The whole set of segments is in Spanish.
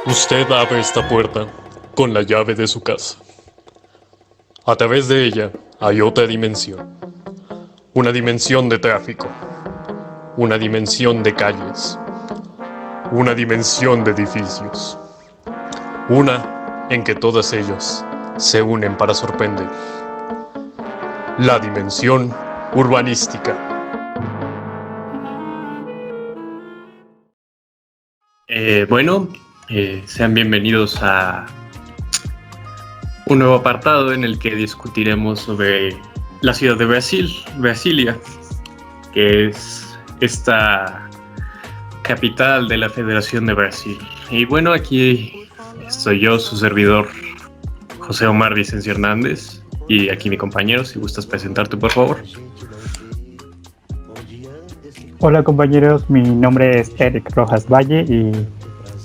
Usted abre esta puerta con la llave de su casa. A través de ella hay otra dimensión. Una dimensión de tráfico. Una dimensión de calles. Una dimensión de edificios. Una en que todas ellas se unen para sorprender. La dimensión urbanística. Sean bienvenidos a un nuevo apartado en el que discutiremos sobre la ciudad de Brasilia, que es esta capital de la Federación de Brasil. Y bueno, aquí estoy yo, su servidor, José Omar Vicencio Hernández, y aquí mi compañero, si gustas presentarte, por favor. Hola compañeros, mi nombre es Eric Rojas Valle y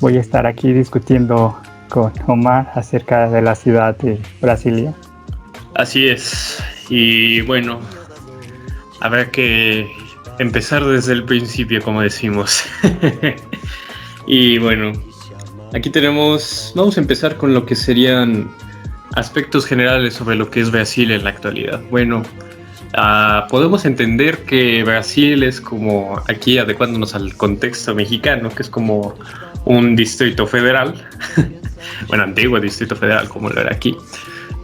voy a estar aquí discutiendo con Omar acerca de la ciudad de Brasilia. Así es, y bueno, habrá que empezar desde el principio, como decimos. Y bueno, aquí vamos a empezar con lo que serían aspectos generales sobre lo que es Brasil en la actualidad. Bueno, podemos entender que Brasil es como, aquí adecuándonos al contexto mexicano, que es como un distrito federal, bueno, antiguo distrito federal como lo era aquí,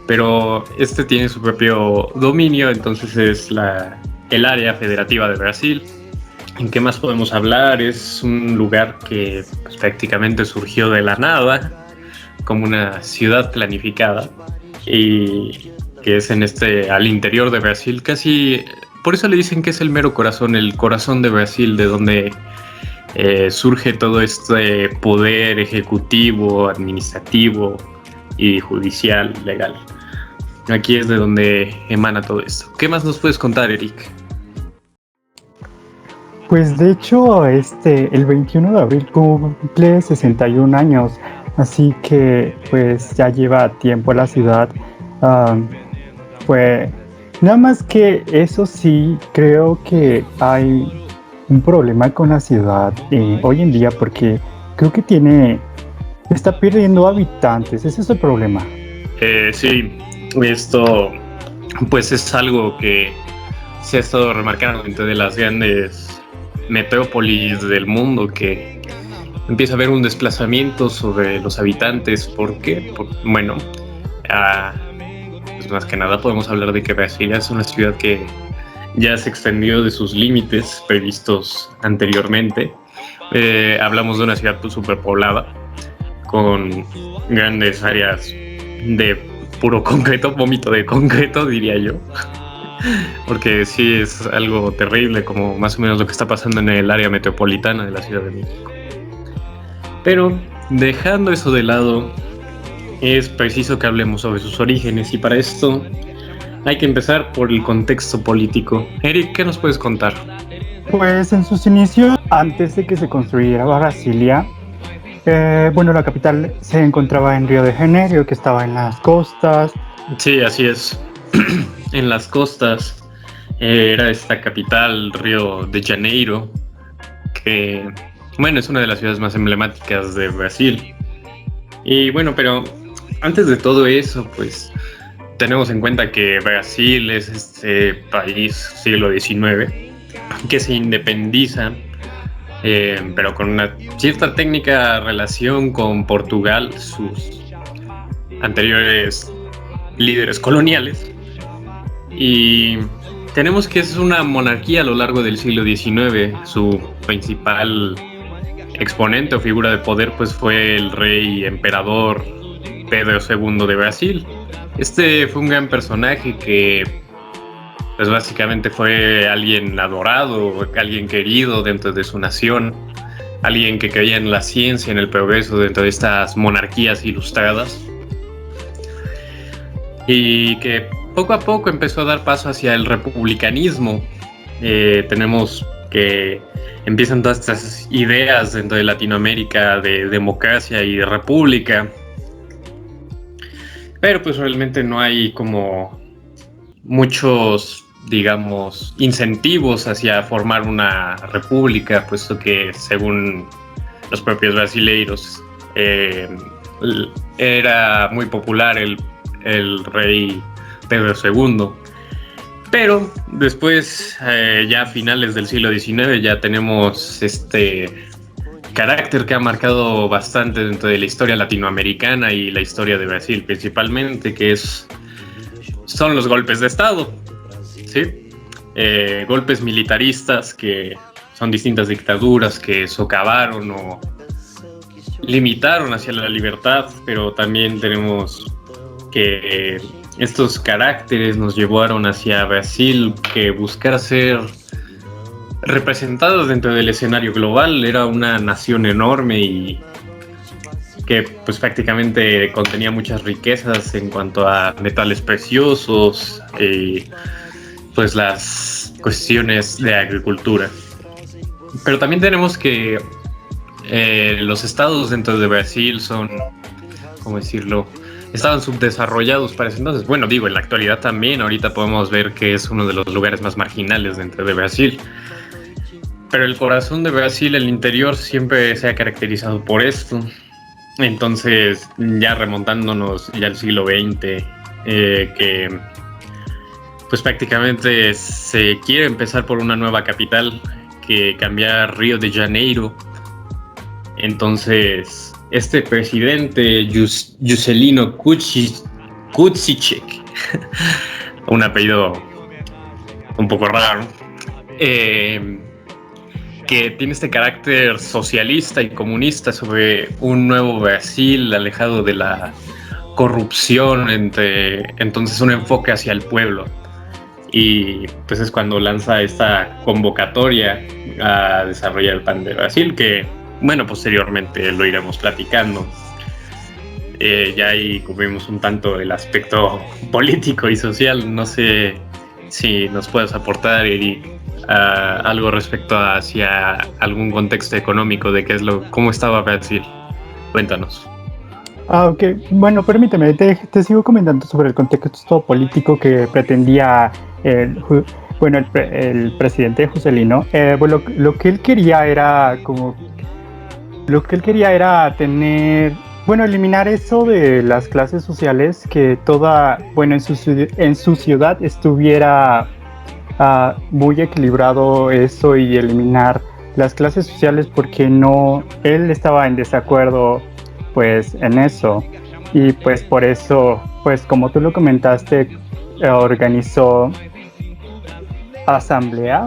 pero este tiene su propio dominio, entonces es el área federativa de Brasil. ¿En qué más podemos hablar? Es un lugar que pues, prácticamente surgió de la nada, como una ciudad planificada, y que es al interior de Brasil, casi, por eso le dicen que es el mero corazón, el corazón de Brasil, de donde surge todo este poder ejecutivo, administrativo y judicial, legal. Aquí es de donde emana todo esto. ¿Qué más nos puedes contar, Eric? Pues de hecho, el 21 de abril cumple 61 años, así que pues ya lleva tiempo la ciudad. Pues nada más que eso sí, creo que hay un problema con la ciudad hoy en día porque creo que está perdiendo habitantes. Ese es el problema. Sí, esto pues es algo que se ha estado remarcando entre las grandes metrópolis del mundo, que empieza a haber un desplazamiento sobre los habitantes. ¿Por qué? Bueno, pues más que nada podemos hablar de que Brasilia es una ciudad que ya se extendió de sus límites previstos anteriormente. Hablamos de una ciudad superpoblada, con grandes áreas de puro concreto, vómito de concreto, diría yo. Porque sí es algo terrible, como más o menos lo que está pasando en el área metropolitana de la Ciudad de México. Pero dejando eso de lado, es preciso que hablemos sobre sus orígenes, y para esto hay que empezar por el contexto político. Eric, ¿qué nos puedes contar? Pues en sus inicios, antes de que se construyera Brasilia, la capital se encontraba en Río de Janeiro, que estaba en las costas. Sí, así es. En las costas era esta capital, Río de Janeiro, que, bueno, es una de las ciudades más emblemáticas de Brasil. Y bueno, pero antes de todo eso, pues tenemos en cuenta que Brasil es este país siglo XIX que se independiza, pero con una cierta técnica relación con Portugal, sus anteriores líderes coloniales. Y tenemos que es una monarquía a lo largo del siglo XIX. Su principal exponente o figura de poder pues fue el rey emperador Pedro II de Brasil. Este fue un gran personaje que pues básicamente fue alguien adorado, alguien querido dentro de su nación, alguien que creía en la ciencia, en el progreso dentro de estas monarquías ilustradas, y que poco a poco empezó a dar paso hacia el republicanismo. Tenemos que empiezan todas estas ideas dentro de Latinoamérica de democracia y de república, pero pues realmente no hay como muchos, digamos, incentivos hacia formar una república, puesto que según los propios brasileiros era muy popular el rey Pedro II. Pero después, ya a finales del siglo XIX, ya tenemos este carácter que ha marcado bastante dentro de la historia latinoamericana y la historia de Brasil principalmente, que son los golpes de Estado, ¿sí? Golpes militaristas que son distintas dictaduras que socavaron o limitaron hacia la libertad, pero también tenemos que estos caracteres nos llevaron hacia Brasil, que buscar ser representados dentro del escenario global. Era una nación enorme y que pues prácticamente contenía muchas riquezas en cuanto a metales preciosos y pues las cuestiones de agricultura. Pero también tenemos que los estados dentro de Brasil son, ¿cómo decirlo?, estaban subdesarrollados para ese entonces. Bueno, digo, en la actualidad también, ahorita podemos ver que es uno de los lugares más marginales dentro de Brasil. Pero el corazón de Brasil, el interior, siempre se ha caracterizado por esto. Entonces, ya remontándonos ya al siglo XX, que pues prácticamente se quiere empezar por una nueva capital, que cambiar Río de Janeiro. Entonces, este presidente, Juscelino Kubitschek, un apellido un poco raro, que tiene este carácter socialista y comunista sobre un nuevo Brasil alejado de la corrupción, entonces un enfoque hacia el pueblo. Y pues es cuando lanza esta convocatoria a desarrollar el Plan de Brasil, que bueno, posteriormente lo iremos platicando. Ya ahí cubrimos un tanto el aspecto político y social. No sé si nos puedes aportar, Eric, algo respecto hacia algún contexto económico de cómo estaba Brasil. Cuéntanos. Ok, bueno, permíteme, te sigo comentando sobre el contexto político que pretendía el presidente Juscelino. Bueno, lo que él quería era eliminar eso de las clases sociales, que en su ciudad estuviera muy equilibrado eso, y eliminar las clases sociales, porque él estaba en desacuerdo pues en eso, y pues por eso, pues como tú lo comentaste, organizó asamblea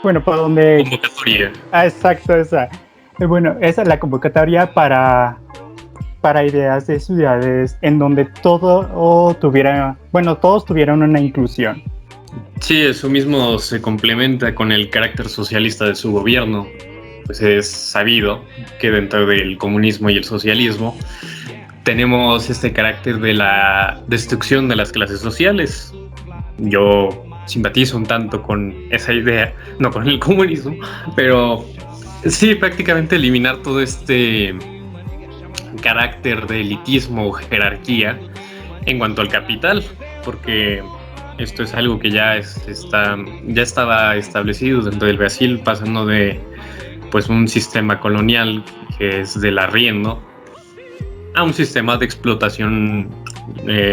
por donde Convocatoria. Exacto, esa es la convocatoria para ideas de ciudades en donde todos tuvieran una inclusión. Sí, eso mismo se complementa con el carácter socialista de su gobierno. Pues es sabido que dentro del comunismo y el socialismo tenemos este carácter de la destrucción de las clases sociales. Yo simpatizo un tanto con esa idea, no con el comunismo, pero sí, prácticamente eliminar todo este carácter de elitismo o jerarquía en cuanto al capital, porque esto es algo que ya estaba establecido dentro del Brasil, pasando de pues un sistema colonial que es del arriendo a un sistema de explotación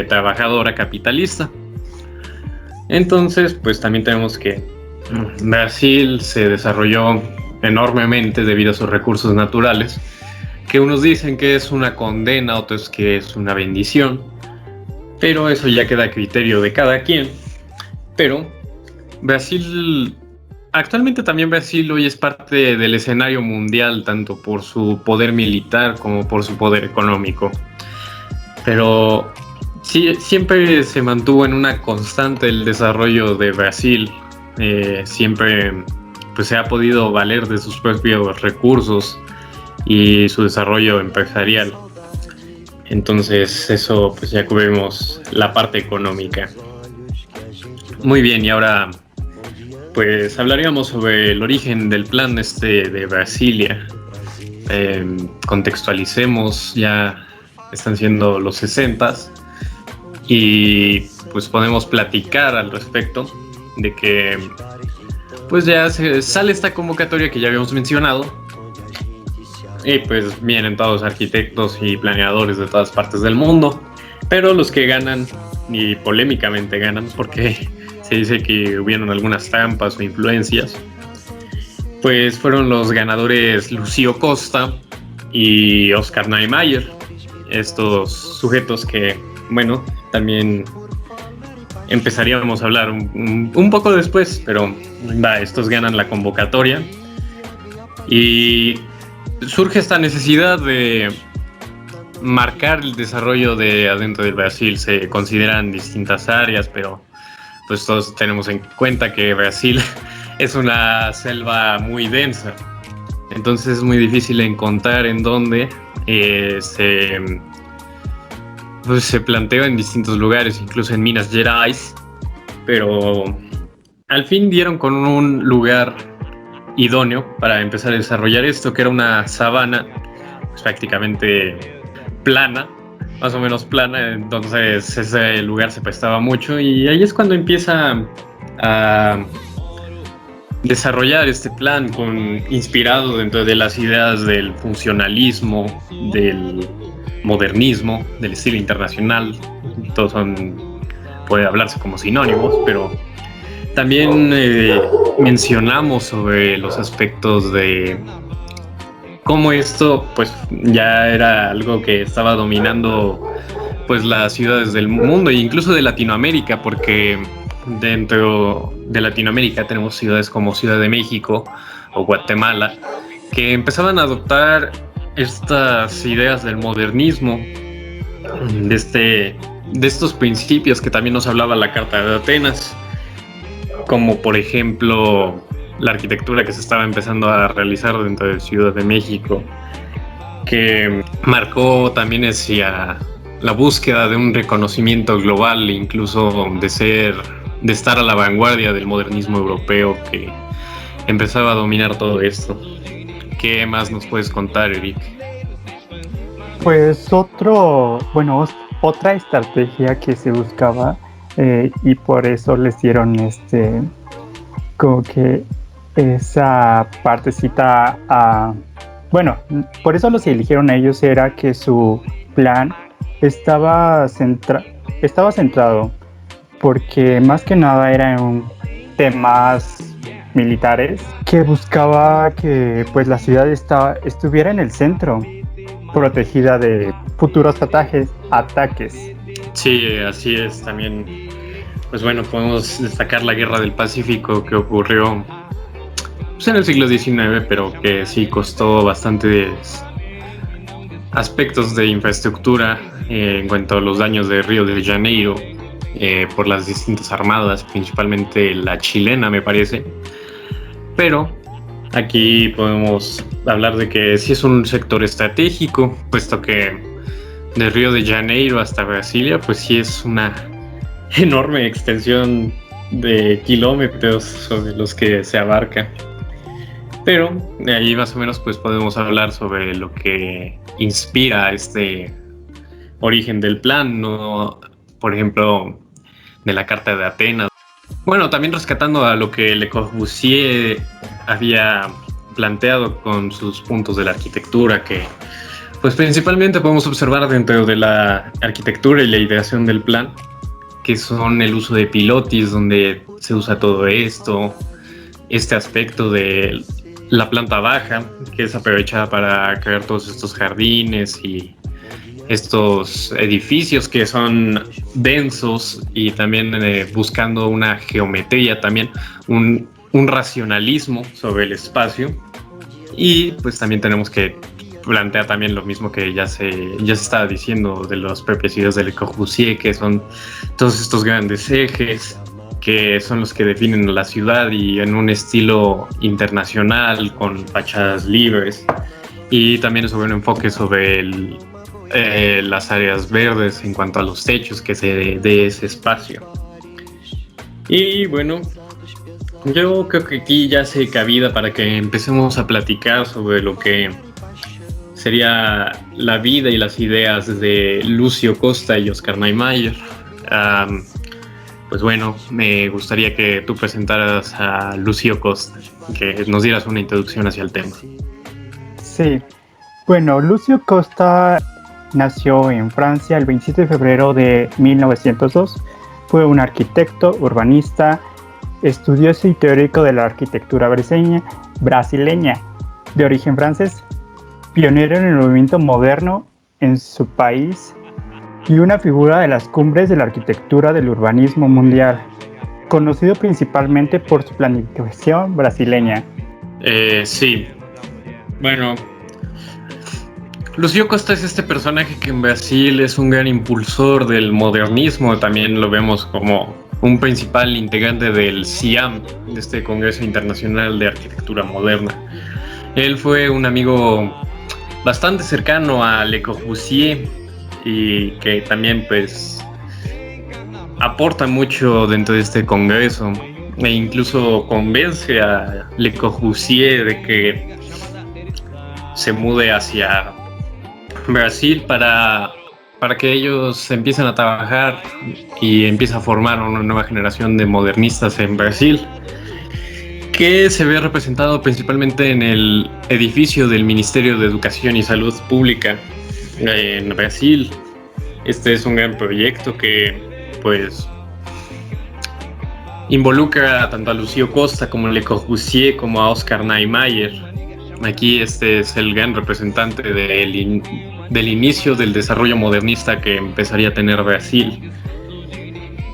trabajadora capitalista. Entonces, pues también tenemos que Brasil se desarrolló enormemente debido a sus recursos naturales, que unos dicen que es una condena, otros que es una bendición, pero eso ya queda a criterio de cada quien. Pero actualmente también Brasil hoy es parte del escenario mundial, tanto por su poder militar como por su poder económico. Pero sí, siempre se mantuvo en una constante el desarrollo de Brasil. Siempre pues, se ha podido valer de sus propios recursos y su desarrollo empresarial. Entonces eso, pues ya cubrimos la parte económica. Muy bien, y ahora pues hablaríamos sobre el origen del plan de Brasilia. Contextualicemos, ya están siendo los 60s y pues podemos platicar al respecto de que pues ya sale esta convocatoria que ya habíamos mencionado, y pues vienen todos arquitectos y planeadores de todas partes del mundo, pero los que ganan, y polémicamente ganan, porque se dice que hubieron algunas trampas o influencias, pues fueron los ganadores Lucio Costa y Oscar Niemeyer, estos sujetos que, bueno, también empezaríamos a hablar un poco después, pero estos ganan la convocatoria y surge esta necesidad de marcar el desarrollo de adentro del Brasil. Se consideran distintas áreas, pero pues todos tenemos en cuenta que Brasil es una selva muy densa, entonces es muy difícil encontrar en dónde se planteó en distintos lugares, incluso en Minas Gerais, pero al fin dieron con un lugar idóneo para empezar a desarrollar esto, que era una sabana pues, prácticamente plana, más o menos plana, entonces ese lugar se prestaba mucho y ahí es cuando empieza a desarrollar este plan inspirado dentro de las ideas del funcionalismo, del modernismo, del estilo internacional. Todos puede hablarse como sinónimos, pero también mencionamos sobre los aspectos de cómo esto pues ya era algo que estaba dominando pues las ciudades del mundo e incluso de Latinoamérica, porque dentro de Latinoamérica tenemos ciudades como Ciudad de México o Guatemala que empezaban a adoptar estas ideas del modernismo, de estos principios que también nos hablaba la Carta de Atenas, como por ejemplo la arquitectura que se estaba empezando a realizar dentro de Ciudad de México, que marcó también hacia la búsqueda de un reconocimiento global, incluso de estar a la vanguardia del modernismo europeo que empezaba a dominar todo esto. ¿Qué más nos puedes contar, Eric? Pues otra estrategia que se buscaba y por eso les dieron como que esa partecita por eso los eligieron a ellos, era que su plan estaba centrado porque más que nada era en temas militares, que buscaba que pues la ciudad estuviera en el centro, protegida de futuros ataques. Sí, así es. También pues bueno, podemos destacar la Guerra del Pacífico que ocurrió pues, en el siglo XIX, pero que sí costó bastantes aspectos de infraestructura en cuanto a los daños de Río de Janeiro por las distintas armadas, principalmente la chilena, me parece. Pero aquí podemos hablar de que sí es un sector estratégico, puesto que de Río de Janeiro hasta Brasilia, pues sí es una enorme extensión de kilómetros sobre los que se abarca. Pero de ahí más o menos pues podemos hablar sobre lo que inspira este origen del plan, ¿no? Por ejemplo, de la Carta de Atenas. Bueno, también rescatando a lo que Le Corbusier había planteado con sus puntos de la arquitectura, que pues principalmente podemos observar dentro de la arquitectura y la ideación del plan, que son el uso de pilotis, donde se usa todo esto, este aspecto de la planta baja, que es aprovechada para crear todos estos jardines y estos edificios que son densos, y también buscando una geometría, también un racionalismo sobre el espacio. Y pues también tenemos que plantear también lo mismo que ya se estaba diciendo de las propias ideas de Le Corbusier, que son todos estos grandes ejes que son los que definen la ciudad y en un estilo internacional con fachadas libres, y también sobre un enfoque sobre las áreas verdes en cuanto a los techos que se dé ese espacio. Y bueno, yo creo que aquí ya se cabida para que empecemos a platicar sobre lo que sería la vida y las ideas de Lucio Costa y Oscar Niemeyer. Pues bueno, me gustaría que tú presentaras a Lucio Costa, que nos dieras una introducción hacia el tema. Sí, Bueno, Lucio Costa nació en Francia el 27 de febrero de 1902. Fue un arquitecto, urbanista, estudioso y teórico de la arquitectura brasileña, de origen francés, pionero en el movimiento moderno en su país y una figura de las cumbres de la arquitectura del urbanismo mundial, conocido principalmente por su planificación brasileña. Sí. Bueno, Lucio Costa es este personaje que en Brasil es un gran impulsor del modernismo. También lo vemos como un principal integrante del CIAM, de este Congreso Internacional de Arquitectura Moderna. Él fue un amigo bastante cercano a Le Corbusier y que también pues aporta mucho dentro de este congreso e incluso convence a Le Corbusier de que se mude hacia Brasil para que ellos empiecen a trabajar y empiece a formar una nueva generación de modernistas en Brasil, que se ve representado principalmente en el edificio del Ministerio de Educación y Salud Pública en Brasil. Este es un gran proyecto que pues involucra tanto a Lucio Costa como a Le Corbusier como a Oscar Niemeyer. Aquí este es el gran representante del inicio del desarrollo modernista que empezaría a tener Brasil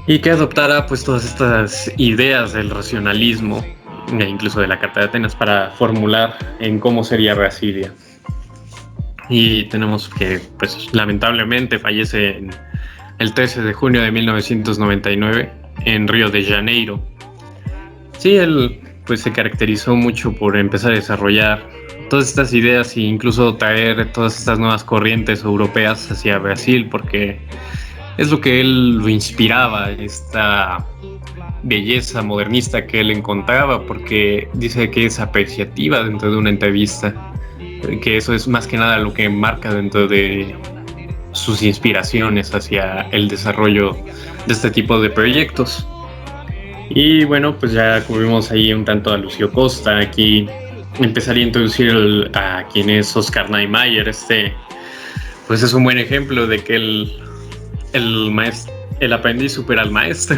y que adoptara pues todas estas ideas del racionalismo e incluso de la Carta de Atenas para formular en cómo sería Brasilia. Y tenemos que pues lamentablemente fallece el 13 de junio de 1999 en Río de Janeiro. Sí, él pues se caracterizó mucho por empezar a desarrollar todas estas ideas e incluso traer todas estas nuevas corrientes europeas hacia Brasil, porque es lo que él lo inspiraba, esta belleza modernista que él encontraba, porque dice que es apreciativa dentro de una entrevista, que eso es más que nada lo que marca dentro de sus inspiraciones hacia el desarrollo de este tipo de proyectos. Y bueno, pues ya cubrimos ahí un tanto a Lucio Costa. Aquí empezaría a introducir a quien es Oscar Niemeyer. Pues es un buen ejemplo de que el aprendiz supera al maestro,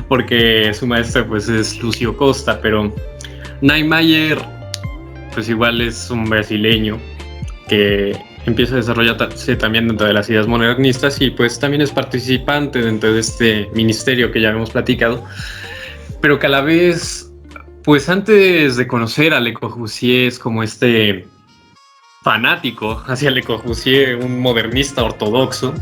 porque su maestro pues es Lucio Costa, pero Niemeyer pues igual es un brasileño que empieza a desarrollarse también dentro de las ideas modernistas y pues también es participante dentro de este ministerio que ya hemos platicado, pero que a la vez, pues antes de conocer a Le Corbusier es como este fanático hacia Le Corbusier, un modernista ortodoxo,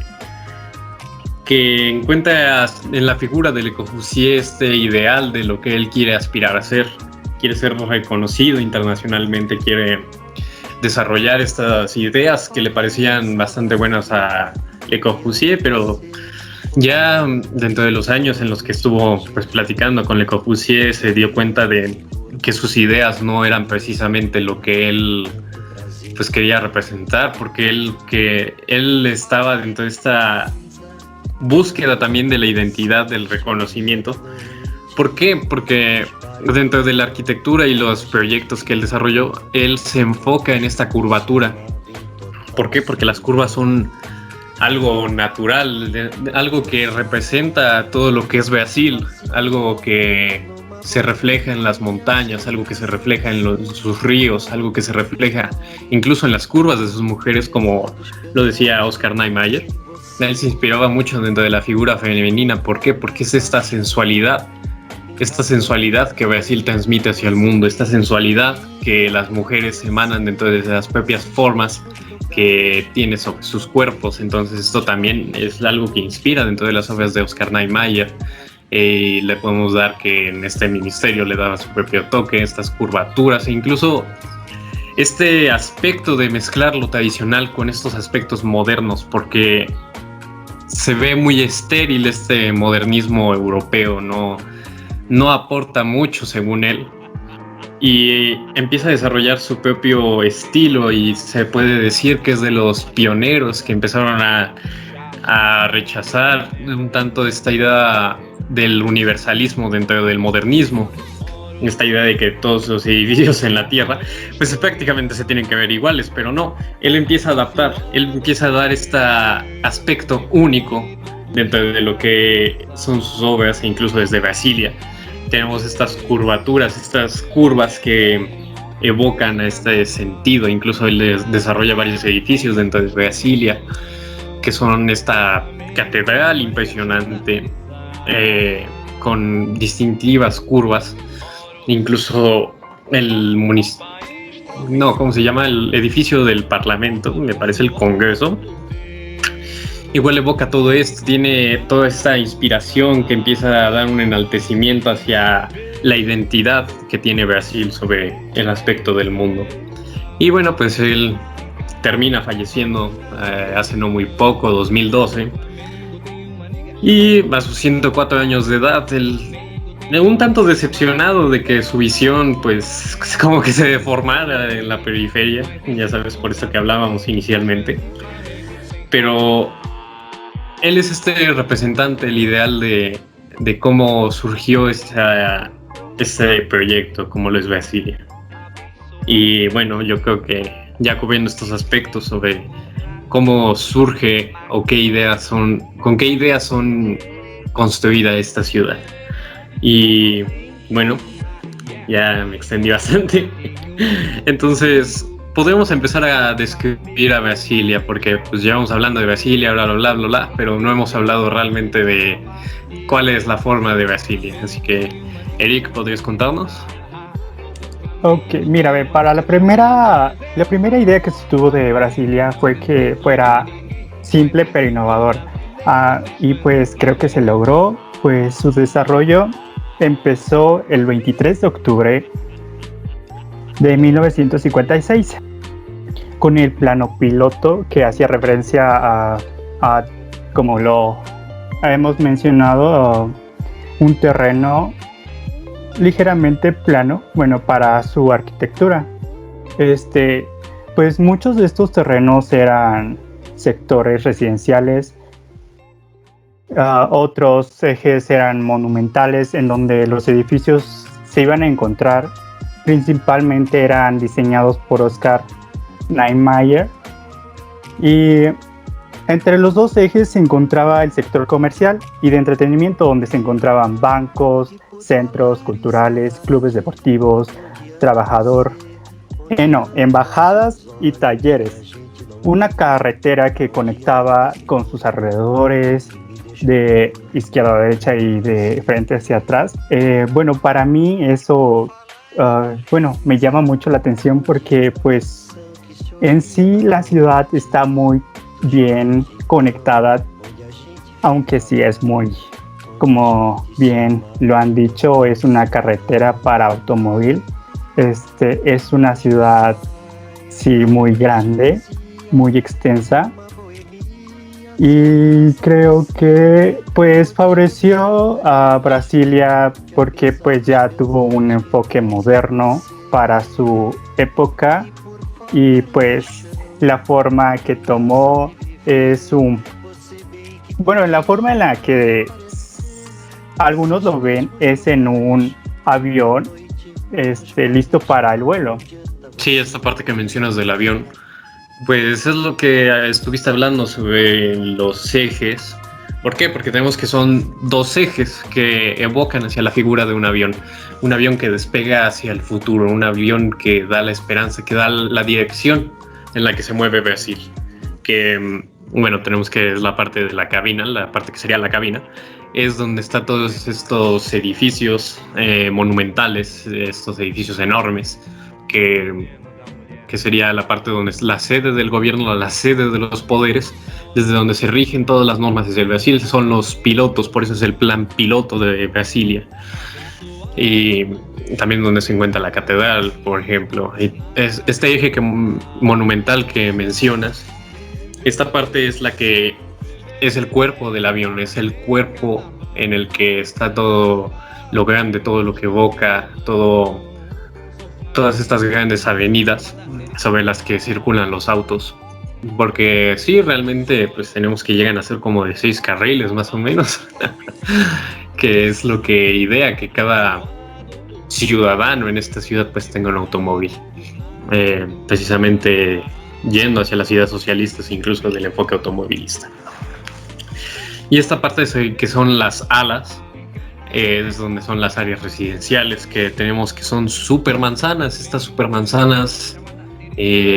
que encuentra en la figura de Le Corbusier este ideal de lo que él quiere aspirar a ser. Quiere ser reconocido internacionalmente, quiere desarrollar estas ideas que le parecían bastante buenas a Le Corbusier, pero ya dentro de los años en los que estuvo pues platicando con Le Corbusier se dio cuenta de que sus ideas no eran precisamente lo que él pues quería representar, porque él estaba dentro de esta búsqueda también de la identidad, del reconocimiento. ¿Por qué? Porque dentro de la arquitectura y los proyectos que él desarrolló, él se enfoca en esta curvatura. ¿Por qué? Porque las curvas son algo natural, algo que representa todo lo que es Brasil, algo que se refleja en las montañas, algo que se refleja en sus ríos, algo que se refleja incluso en las curvas de sus mujeres, como lo decía Oscar Niemeyer. Él se inspiraba mucho dentro de la figura femenina. ¿Por qué? Porque es esta sensualidad que Brasil transmite hacia el mundo, esta sensualidad que las mujeres emanan dentro de las propias formas que tiene sobre sus cuerpos. Entonces esto también es algo que inspira dentro de las obras de Oscar Niemeyer. Le podemos dar que en este ministerio le daba su propio toque, estas curvaturas e incluso este aspecto de mezclar lo tradicional con estos aspectos modernos, porque se ve muy estéril este modernismo europeo, no aporta mucho según él, y empieza a desarrollar su propio estilo y se puede decir que es de los pioneros que empezaron a rechazar un tanto esta idea del universalismo dentro del modernismo. esta idea de que todos los edificios en la Tierra pues prácticamente se tienen que ver iguales, pero no, él empieza a adaptar, él empieza a dar este aspecto único dentro de lo que son sus obras, e incluso desde Brasilia tenemos estas curvaturas, estas curvas que evocan a este sentido. Incluso él desarrolla varios edificios dentro de Brasilia, que son esta catedral impresionante, con distintivas curvas. Incluso ¿cómo se llama? El edificio del Parlamento, me parece el Congreso. Igual evoca todo esto, tiene toda esta inspiración que empieza a dar un enaltecimiento hacia la identidad que tiene Brasil sobre el aspecto del mundo. Y bueno, pues él termina falleciendo hace no muy poco, 2012, y a sus 104 años de edad, él un tanto decepcionado de que su visión pues como que se deformara en la periferia, ya sabes, por eso que hablábamos inicialmente, pero él es este representante, el ideal de cómo surgió este proyecto, como lo es Brasilia. Y bueno, yo creo que ya cubriendo estos aspectos sobre cómo surge o con qué ideas son construida esta ciudad. Y bueno, ya me extendí bastante. Entonces, podemos empezar a describir a Brasilia, porque pues llevamos hablando de Brasilia, bla, bla, bla, bla, bla, pero no hemos hablado realmente de cuál es la forma de Brasilia. Así que, Eric, ¿podrías contarnos? Ok, mira, a ver, para la primera idea que se tuvo de Brasilia fue que fuera simple pero innovador. Y pues creo que se logró. Pues su desarrollo empezó el 23 de octubre de 1956 con el plano piloto, que hacía referencia a como lo hemos mencionado, un terreno ligeramente plano, bueno, para su arquitectura. Pues muchos de estos terrenos eran sectores residenciales, otros ejes eran monumentales, en donde los edificios se iban a encontrar. Principalmente eran diseñados por Oscar Niemeyer, y entre los dos ejes se encontraba el sector comercial y de entretenimiento, donde se encontraban bancos, centros culturales, clubes deportivos, embajadas y talleres. Una carretera que conectaba con sus alrededores de izquierda a derecha y de frente hacia atrás. Bueno, para mí eso me llama mucho la atención, porque pues en sí la ciudad está muy bien conectada, aunque sí es muy, como bien lo han dicho, es una carretera para automóvil. Es una ciudad sí muy grande, muy extensa, y creo que pues favoreció a Brasilia porque pues ya tuvo un enfoque moderno para su época, y pues la forma que tomó es la forma en la que algunos lo ven es en un avión listo para el vuelo. Sí, esta parte que mencionas del avión, pues es lo que estuviste hablando sobre los ejes. ¿Por qué? Porque tenemos que son dos ejes que evocan hacia la figura de un avión que despega hacia el futuro, un avión que da la esperanza, que da la dirección en la que se mueve Brasil. Que, bueno, tenemos que es la parte de la cabina, la parte que sería la cabina, es donde están todos estos edificios monumentales, estos edificios enormes, que sería la parte donde es la sede del gobierno, la sede de los poderes, desde donde se rigen todas las normas desde el Brasil. Son los pilotos, por eso es el plan piloto de Brasilia. Y también donde se encuentra la catedral, por ejemplo. Y este eje monumental que mencionas, esta parte es la que es el cuerpo del avión, es el cuerpo en el que está todo lo grande, todo lo que evoca, todas estas grandes avenidas sobre las que circulan los autos. Porque sí, realmente pues tenemos que llegan a ser como de 6 carriles más o menos, que es lo que idea que cada ciudadano en esta ciudad pues tenga un automóvil. Precisamente yendo hacia las ideas socialistas, incluso del enfoque automovilista. Y esta parte que son las alas, es donde son las áreas residenciales que tenemos, que son supermanzanas. Estas supermanzanas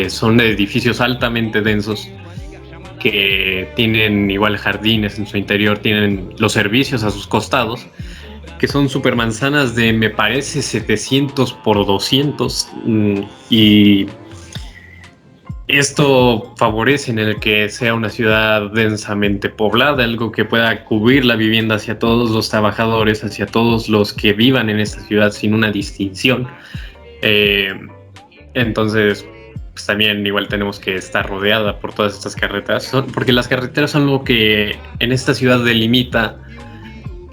son edificios altamente densos que tienen igual jardines en su interior, tienen los servicios a sus costados, que son supermanzanas de, me parece, 700 por 200, y esto favorece en el que sea una ciudad densamente poblada, algo que pueda cubrir la vivienda hacia todos los trabajadores, hacia todos los que vivan en esta ciudad sin una distinción. Entonces, pues también igual tenemos que estar rodeada por todas estas carreteras, porque las carreteras son lo que en esta ciudad delimita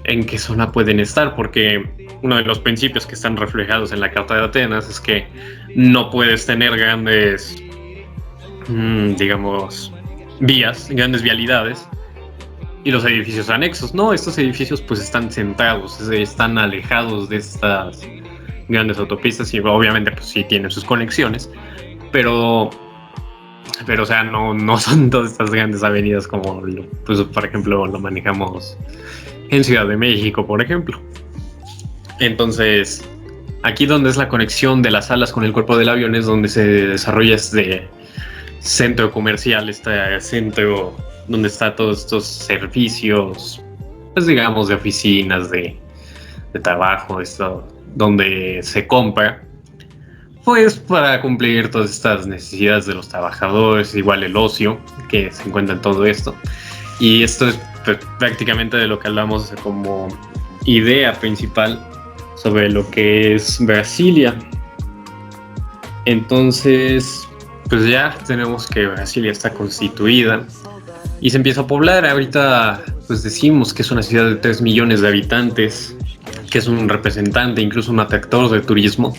en qué zona pueden estar, porque uno de los principios que están reflejados en la Carta de Atenas es que no puedes tener grandes, digamos, grandes vialidades y los edificios anexos. No, estos edificios pues están centrados, están alejados de estas grandes autopistas y obviamente pues sí tienen sus conexiones, pero o sea, no son todas estas grandes avenidas como, pues, por ejemplo, lo manejamos en Ciudad de México, por ejemplo. Entonces, aquí donde es la conexión de las alas con el cuerpo del avión es donde se desarrolla este centro comercial, este centro donde está todos estos servicios, pues digamos, de oficinas, de trabajo, esto, donde se compra, pues para cumplir todas estas necesidades de los trabajadores, igual el ocio que se encuentra en todo esto. Y esto es pues, prácticamente de lo que hablamos como idea principal sobre lo que es Brasilia. Entonces, pues ya tenemos que Brasilia está constituida y se empieza a poblar. Ahorita pues decimos que es una ciudad de 3 millones de habitantes, que es un representante, incluso un atractor de turismo,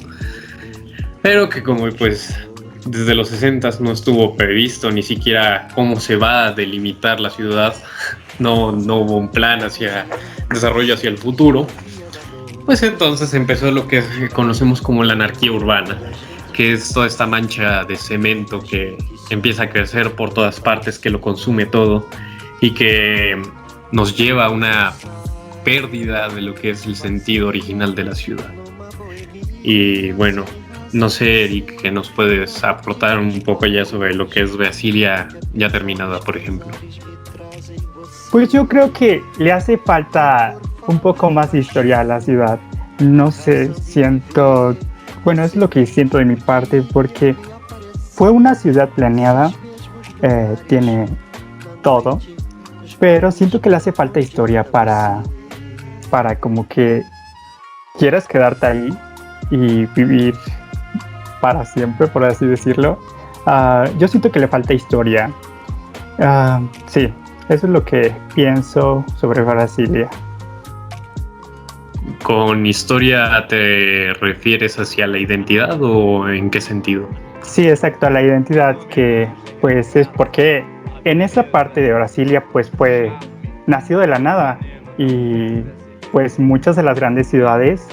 pero que como pues desde los 60 no estuvo previsto ni siquiera cómo se va a delimitar la ciudad, no hubo un plan hacia desarrollo hacia el futuro, pues entonces empezó lo que conocemos como la anarquía urbana, que es toda esta mancha de cemento que empieza a crecer por todas partes, que lo consume todo y que nos lleva a una pérdida de lo que es el sentido original de la ciudad. Y bueno, no sé, Eric, ¿qué nos puedes aportar un poco ya sobre lo que es Brasilia ya terminada, por ejemplo? Pues yo creo que le hace falta un poco más de historia a la ciudad. No sé, bueno, es lo que siento de mi parte, porque fue una ciudad planeada, tiene todo, pero siento que le hace falta historia para como que quieras quedarte ahí y vivir para siempre, por así decirlo. Yo siento que le falta historia. Sí, eso es lo que pienso sobre Brasilia. ¿Con historia te refieres hacia la identidad o en qué sentido? Sí, exacto, a la identidad, que pues es porque en esa parte de Brasilia pues nació de la nada y pues muchas de las grandes ciudades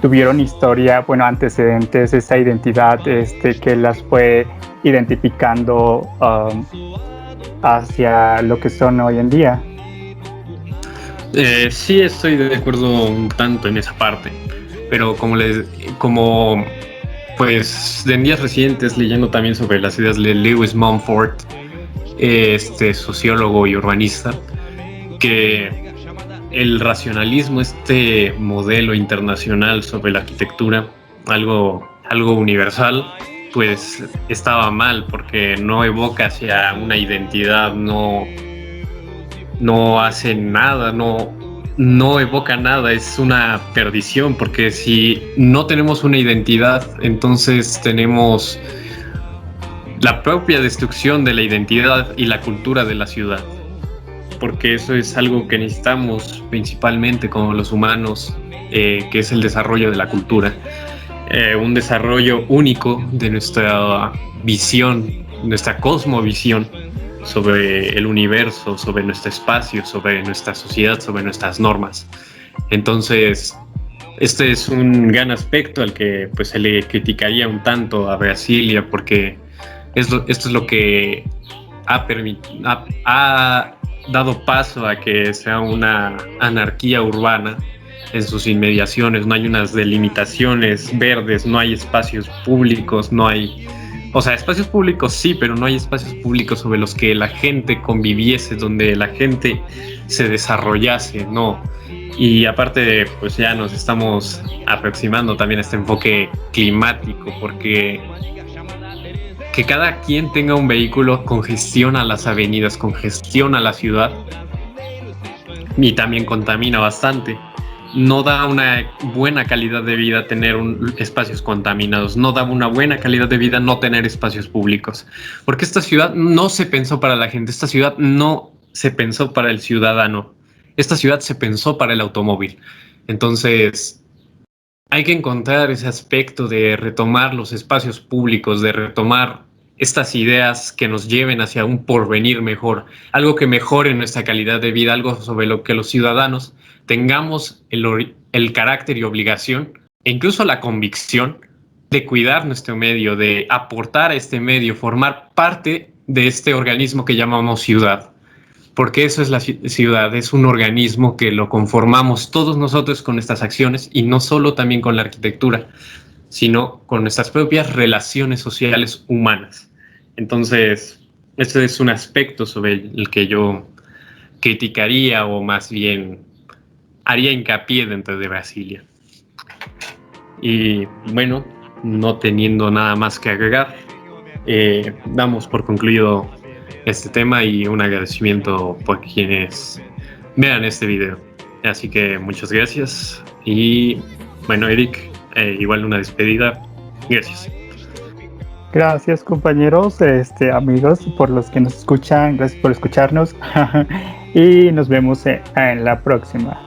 tuvieron historia, bueno, antecedentes, esa identidad que las fue identificando hacia lo que son hoy en día. Sí, estoy de acuerdo un tanto en esa parte, pero como pues en días recientes leyendo también sobre las ideas de Lewis Mumford, sociólogo y urbanista, que el racionalismo, este modelo internacional sobre la arquitectura, algo universal, pues estaba mal porque no evoca hacia una identidad, no hace nada, no evoca nada, es una perdición, porque si no tenemos una identidad, entonces tenemos la propia destrucción de la identidad y la cultura de la ciudad, porque eso es algo que necesitamos principalmente como los humanos, que es el desarrollo de la cultura, un desarrollo único de nuestra visión, nuestra cosmovisión sobre el universo, sobre nuestro espacio, sobre nuestra sociedad, sobre nuestras normas. Entonces, este es un gran aspecto al que pues se le criticaría un tanto a Brasilia, porque esto es lo que ha dado paso a que sea una anarquía urbana en sus inmediaciones. No hay unas delimitaciones verdes, no hay espacios públicos, no hay... O sea, espacios públicos sí, pero no hay espacios públicos sobre los que la gente conviviese, donde la gente se desarrollase, no. Y aparte, pues ya nos estamos aproximando también a este enfoque climático, porque que cada quien tenga un vehículo congestiona las avenidas, congestiona la ciudad y también contamina bastante. No da una buena calidad de vida tener espacios contaminados, no da una buena calidad de vida no tener espacios públicos, porque esta ciudad no se pensó para la gente, esta ciudad no se pensó para el ciudadano, esta ciudad se pensó para el automóvil. Entonces hay que encontrar ese aspecto de retomar los espacios públicos, de retomar estas ideas que nos lleven hacia un porvenir mejor, algo que mejore nuestra calidad de vida, algo sobre lo que los ciudadanos tengamos el carácter y obligación, e incluso la convicción de cuidar nuestro medio, de aportar a este medio, formar parte de este organismo que llamamos ciudad. Porque eso es la ciudad, es un organismo que lo conformamos todos nosotros con estas acciones, y no solo también con la arquitectura, sino con nuestras propias relaciones sociales humanas. Entonces, este es un aspecto sobre el que yo criticaría, o más bien haría hincapié dentro de Brasilia. Y bueno, no teniendo nada más que agregar, damos por concluido este tema, y un agradecimiento por quienes vean este video. Así que muchas gracias, y bueno, Eric, igual una despedida. Gracias. Gracias, compañeros, amigos, por los que nos escuchan. Gracias por escucharnos y nos vemos en la próxima.